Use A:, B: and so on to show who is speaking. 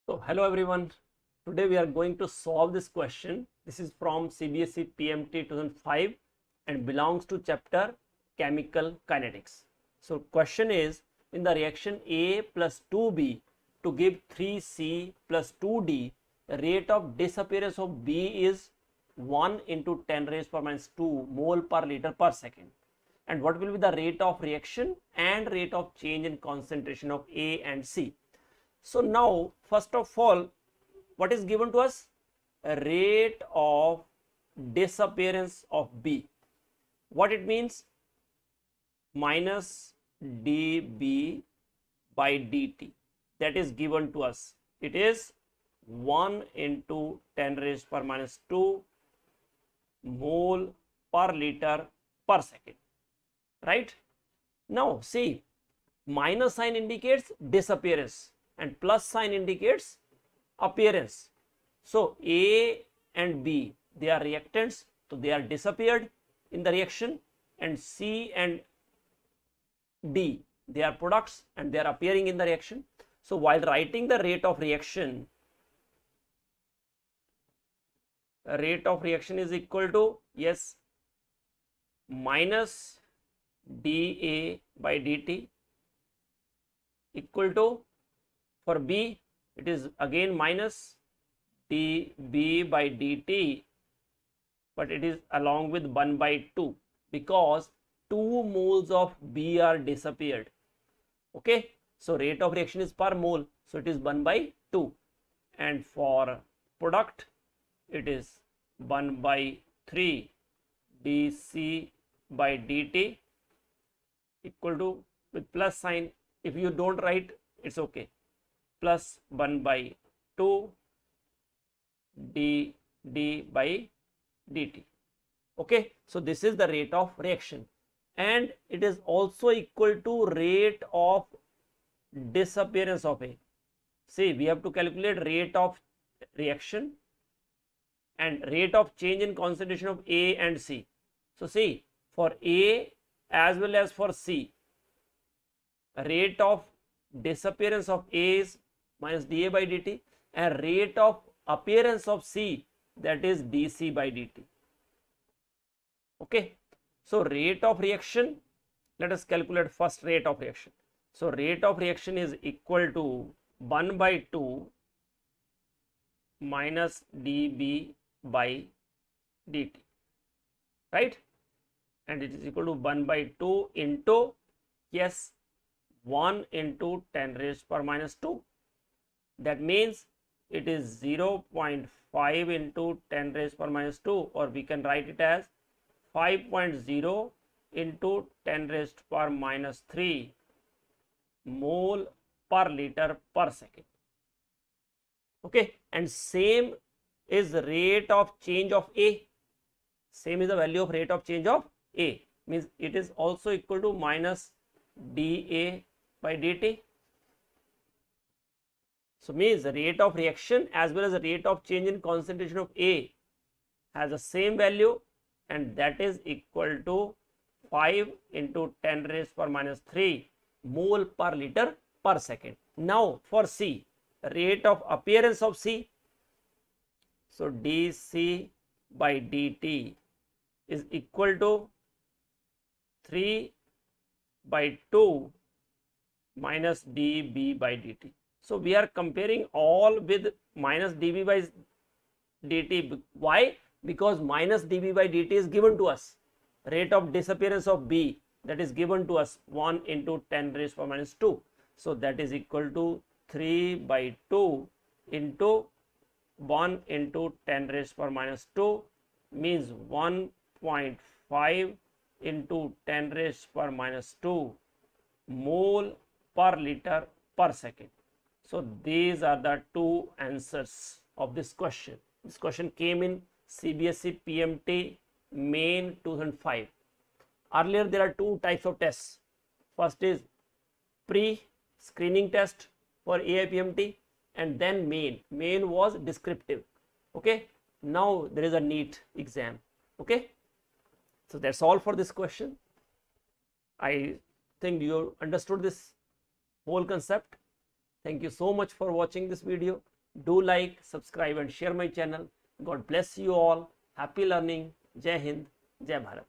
A: So hello everyone, today we are going to solve this question. This is from CBSE PMT 2005 and belongs to chapter Chemical Kinetics. So question is, in the reaction A plus 2B to give 3C plus 2D, the rate of disappearance of B is 1 into 10 raised power minus 2 mole per liter per second. And what will be the rate of reaction and rate of change in concentration of A and C? So now, first of all, what is given to us? A rate of disappearance of B. What it means? Minus dB by dt. That is given to us. It is 1 into 10 raised power minus 2 mole per liter per second. Right? Now, see, minus sign indicates disappearance and plus sign indicates appearance. So A and B, they are reactants, so they are disappeared in the reaction, and C and D, they are products and they are appearing in the reaction. So while writing the rate of reaction is equal to, yes, minus dA by dt equal to, for B it is again minus dB by dt, but it is along with 1 by 2 because 2 moles of B are disappeared. Okay, so rate of reaction is per mole, so it is 1 by 2, and for product it is 1 by 3 dC by dt equal to, with plus sign, if you don't write it's okay, plus 1 by 2 dd by dt. Okay, so this is the rate of reaction, and it is also equal to rate of disappearance of A. See, we have to calculate rate of reaction and rate of change in concentration of A and C. So see, for A as well as for C, rate of disappearance of A is minus dA by dt, and rate of appearance of C, that is dC by dt. Okay, so rate of reaction, let us calculate first rate of reaction. So rate of reaction is equal to 1 by 2 minus dB by dt, right? And it is equal to 1 by 2 into, yes, 1 into 10 raised power minus 2. That means it is 0.5 into 10 raised power minus 2, or we can write it as 5.0 into 10 raised power minus 3 mole per liter per second. Okay, and same is the rate of change of A. Same is the value of rate of change of A, means it is also equal to minus dA by dt. So means the rate of reaction as well as the rate of change in concentration of A has the same value, and that is equal to 5 into 10 raised power minus 3 mole per liter per second. Now for C, rate of appearance of C, so dC by dt is equal to 3 by 2 minus dB by dt. So we are comparing all with minus dB by dt. Why? Because minus dB by dt is given to us. Rate of disappearance of B, that is given to us 1 into 10 raised power minus 2. So that is equal to 3 by 2 into 1 into 10 raised power minus 2, means 1.5 into 10 raised power minus 2 mole per liter per second. So these are the two answers of this question. This question came in CBSE PMT Main 2005. Earlier there are two types of tests. First is pre-screening test for AIPMT, and then main. Main was descriptive. Okay, now there is a NEET exam. Okay, so that's all for this question. I think you understood this whole concept. Thank you so much for watching this video. Do like, subscribe and share my channel. God bless you all. Happy learning. Jai Hind, Jai Bharat.